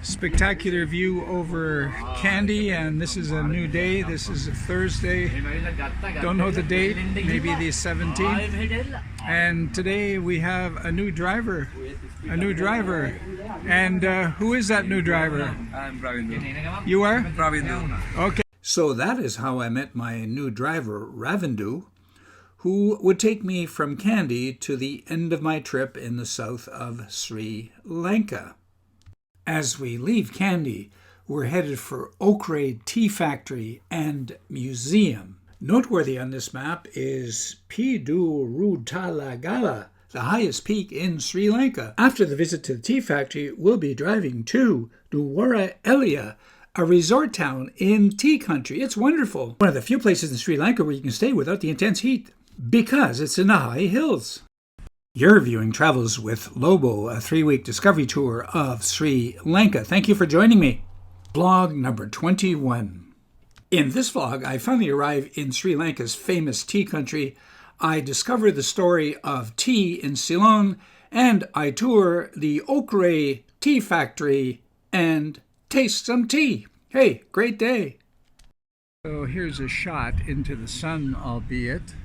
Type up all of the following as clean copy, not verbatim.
Spectacular view over Kandy, and this is a new day. This is a Thursday. Don't know the date, maybe the 17th. And today we have a new driver. And who is that new driver? I'm Ravindu. You are? Ravindu. Okay. So that is how I met my new driver, Ravindu, who would take me from Kandy to the end of my trip in the south of Sri Lanka. As we leave Kandy, we're headed for Ochre Tea Factory and Museum. Noteworthy on this map is Piduruthalagala, the highest peak in Sri Lanka. After the visit to the tea factory, we'll be driving to Nuwara, a resort town in tea country. It's wonderful. One of the few places in Sri Lanka where you can stay without the intense heat, because it's in the high hills. You're viewing Travels with Lobo, a 3-week discovery tour of Sri Lanka. Thank you for joining me. Vlog number 21. In this vlog, I finally arrive in Sri Lanka's famous tea country. I discover the story of tea in Ceylon, and I tour the Ochre Tea Factory and taste some tea. Hey, great day. So here's a shot into the sun, albeit,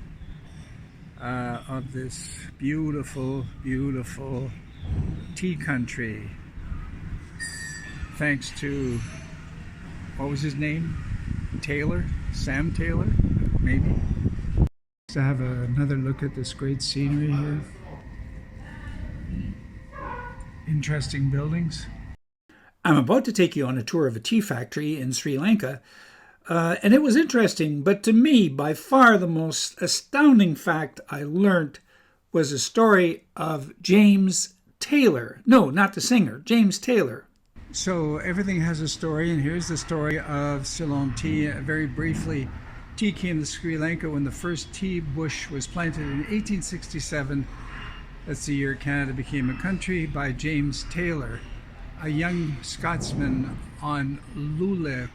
of this beautiful, beautiful tea country. Thanks to, what was his name? Taylor? Sam Taylor, maybe? To have another look at this great scenery here. Interesting buildings. I'm about to take you on a tour of a tea factory in Sri Lanka. And it was interesting, but to me, by far the most astounding fact I learned was the story of James Taylor. No, not the singer, James Taylor. So everything has a story, and here's the story of Ceylon tea. Very briefly, tea came to Sri Lanka when the first tea bush was planted in 1867. That's the year Canada became a country, by James Taylor, a young Scotsman on Lule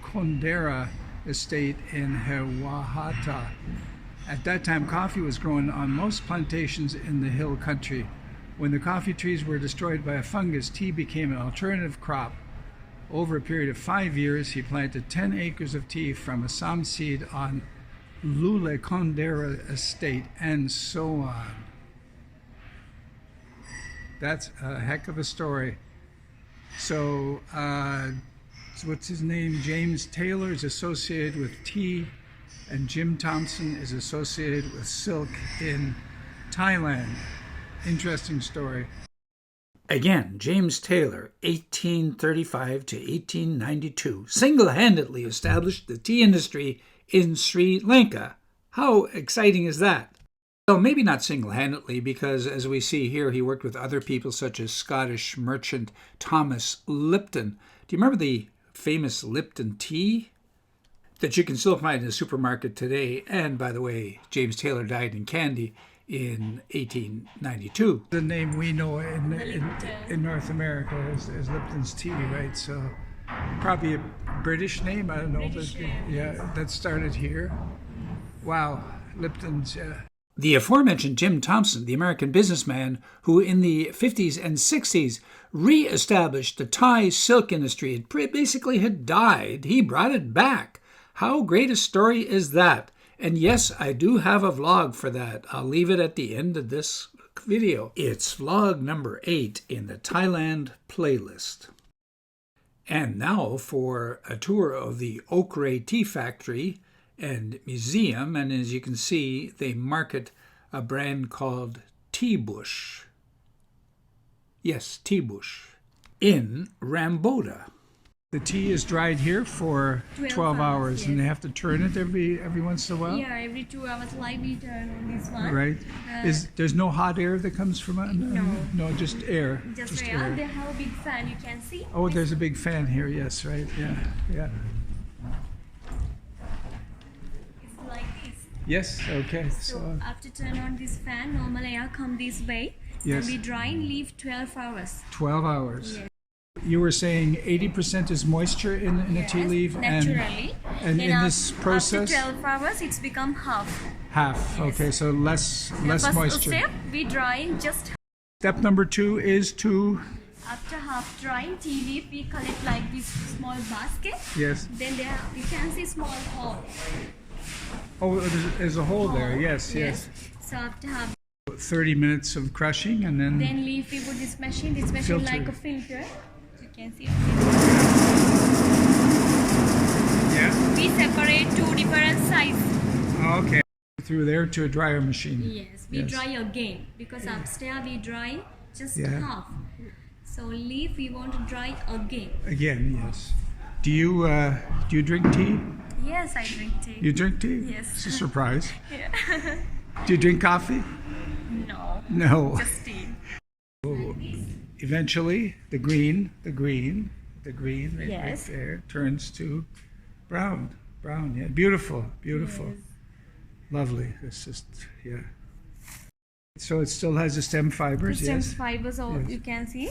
estate in Hewahata. At that time, coffee was grown on most plantations in the hill country. When the coffee trees were destroyed by a fungus, tea became an alternative crop. Over a period of 5 years, he planted 10 acres of tea from Assam seed on Lule estate, and so on. That's a heck of a story. So, what's his name? James Taylor is associated with tea, and Jim Thompson is associated with silk in Thailand. Interesting story. Again, James Taylor, 1835 to 1892, single-handedly established the tea industry in Sri Lanka. How exciting is that? Well, maybe not single-handedly, because as we see here, he worked with other people such as Scottish merchant Thomas Lipton. Do you remember the famous Lipton tea that you can still find in the supermarket today? And by the way, James Taylor died in Kandy in 1892. The name we know in North America is Lipton's tea, right? So probably a British name, I don't know. British, but yeah, that started here. Wow, Lipton's, yeah. The aforementioned Jim Thompson, the American businessman who in the 50s and 60s re-established the Thai silk industry. It basically had died. He brought it back. How great a story is that? And yes, I do have a vlog for that. I'll leave it at the end of this video. It's vlog number 8 in the Thailand playlist. And now for a tour of the Ochre Tea Factory and Museum, and as you can see, they market a brand called Tea Bush. Yes, Tea Bush. In Ramboda. The tea is dried here for 12 hours, yes. And they have to turn it every once in a while? Yeah, every 2 hours, lightly turn on this one. Right. There's no hot air that comes from it? No, just air. Just air. They have a big fan, you can see. Oh, there's a big fan here, yes, right, yeah. Yes, okay. So after turn on this fan, normal air come this way. Yes. And we dry and leave 12 hours. 12 hours. Yes. You were saying 80% is moisture in a tea leaf, naturally. And in this process, after 12 hours, it's become half. Half. Yes. Okay, so less moisture. Step, we dry in just. Step number 2 is to After half drying tea leaf, we collect like this small basket. Yes. Then there you can see small hole. Oh, there's a hole there. Yes, yes. So after half, 30 minutes of crushing and then leaf we put this machine. This machine Filter. like a filter. You can see. yeah. We separate two different sizes. Okay. Through there to a dryer machine. Yes, we dry again because upstairs we dry just Yeah. half. So leaf we want to dry again. Again, yes. Do you drink tea? Yes, I drink tea. You drink tea? Yes. It's a surprise. Yeah. Do you drink coffee? No, No. just tea. Oh. Eventually, the green right, Yes. right there turns to brown. Brown, yeah. Beautiful, beautiful. Yes. Lovely. It's just, yeah. So it still has the stem fibers, The stem yes? fibers, Yes. you can see.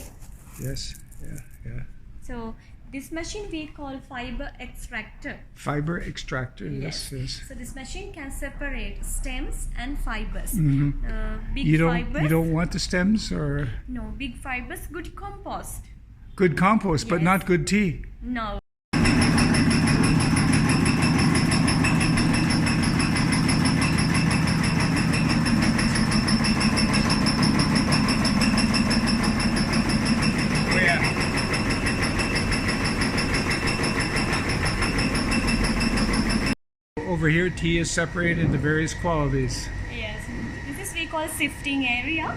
Yes, yeah, yeah. So this machine we call fiber extractor. Fiber extractor, yes, yes. So this machine can separate stems and fibers. Mhm. Big You fibers. don't want the stems or No, big fibers, good compost. good compost, but Yes. not good tea. No. Oh, yeah. Over here, tea is separated into various qualities. Yes. This is we call sifting area.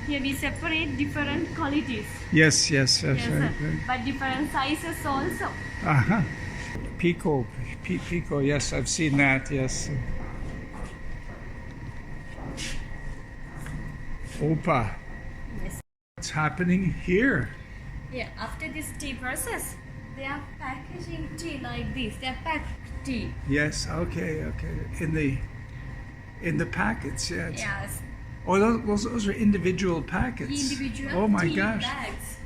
Here we separate different qualities. Yes, yes, that's Yes, right. sir. But different sizes also. Uh-huh. Pico, pico, yes, I've seen that, yes. Opa. Yes. What's happening here? Yeah. After this tea process, they are packaging tea like this. They are packed tea. Yes, okay, okay. In the packets, yeah. Yes. Oh, those are individual packets. Individual Oh my tea gosh. bags.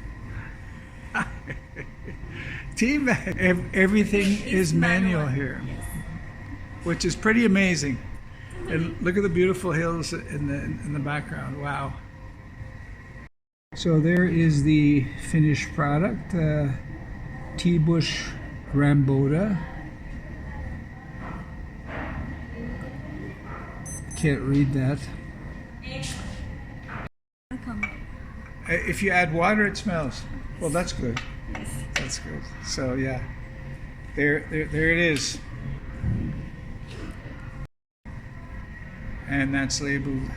Tea bag. Everything is manual here, Yes. which is pretty amazing. And look at the beautiful hills in the background. Wow. So there is the finished product, tea bush Ramboda. Can't read that. If you add water, it smells. Well, that's good. Yes. That's good. So yeah, there it is. And that's labeled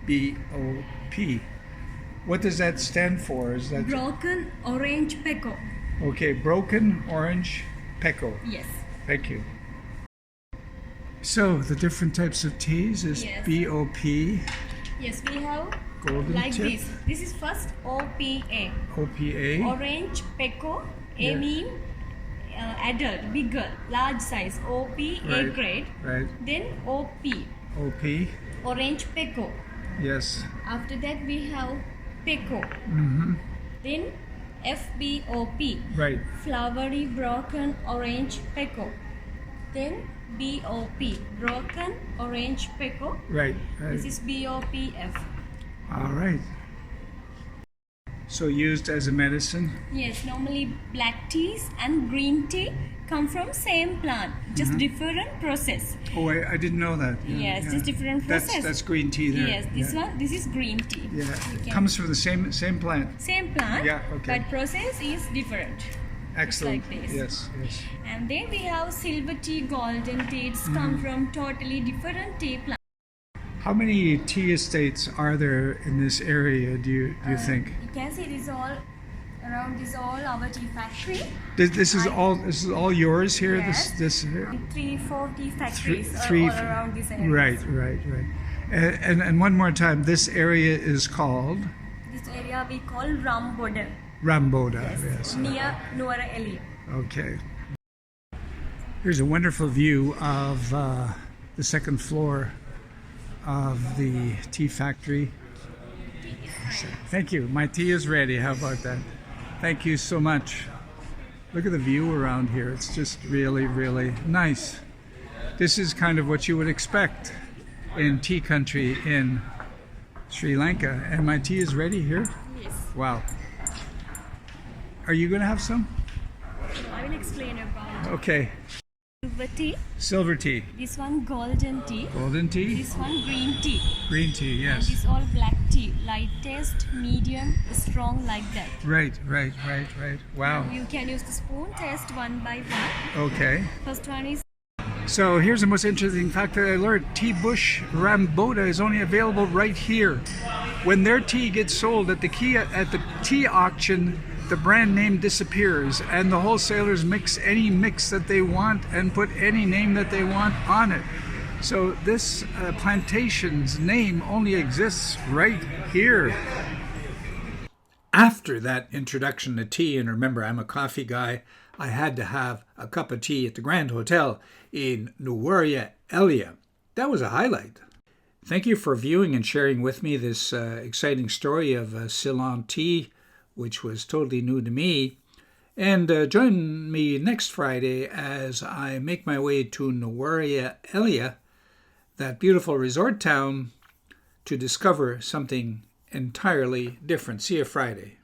BOP. What does that stand for? Is that Broken orange peco. okay? Broken orange peco. Yes. Thank you. So the different types of teas is Yes. BOP, Yes, we have golden like tip, this. This is first OPA. OPA, Orange peco. A Yeah. mean adult, bigger, large size. OP A Right. grade. right? Then OP. OP, Orange peco. yes. After that we have peco. Mm-hmm. Then FBOP. Right. Flowery broken orange peco. Then BOP. Broken orange peco. Right. Right. This is BOPF. All right. So used as a medicine. Yes, normally black teas and green tea come from same plant, just different process. Oh, I didn't know that. Yeah, Yes, yeah. just different process. That's green tea there. Yes, this yeah. one, this is green tea. Yeah, You it can- comes from the same plant. Same plant, Yeah, okay. but process is different. Excellent. like this. Yes, yes. And then we have silver tea, golden tea. It's come from totally different tea plants. How many tea estates are there in this area? Do you think? You can see this all around. This all our tea factory. This is all yours here. Yes. This here. 3-4 tea factories Three- all around this area. Right. And one more time, this area is called This area we call Ramboda. Ramboda. Yes. Near Nuwara Eliya. Okay. Here's a wonderful view of the second floor of the tea factory. Thank you. My tea is ready. How about that? Thank you so much. Look at the view around here. It's just really, really nice. This is kind of what you would expect in tea country in Sri Lanka. And my tea is ready here. Yes. Wow. Are you going to have some? I will explain about Okay. silver tea. Silver tea. This one golden tea. Golden tea. This one green tea. Green tea, And yes. this all black tea. Lightest, medium, strong like that. Right. Wow. You can use the spoon, test one by one. Okay. First one is So here's the most interesting fact that I learned. Tea bush Ramboda is only available right here. When their tea gets sold at the tea auction, the brand name disappears and the wholesalers mix any mix that they want and put any name that they want on it. So this plantation's name only exists right here. After that introduction to tea, and remember I'm a coffee guy, I had to have a cup of tea at the Grand Hotel in Nuwara Eliya. That was a highlight. Thank you for viewing and sharing with me this exciting story of Ceylon tea, which was totally new to me. And join me next Friday as I make my way to Nuwara Eliya, that beautiful resort town, to discover something entirely different. See you Friday.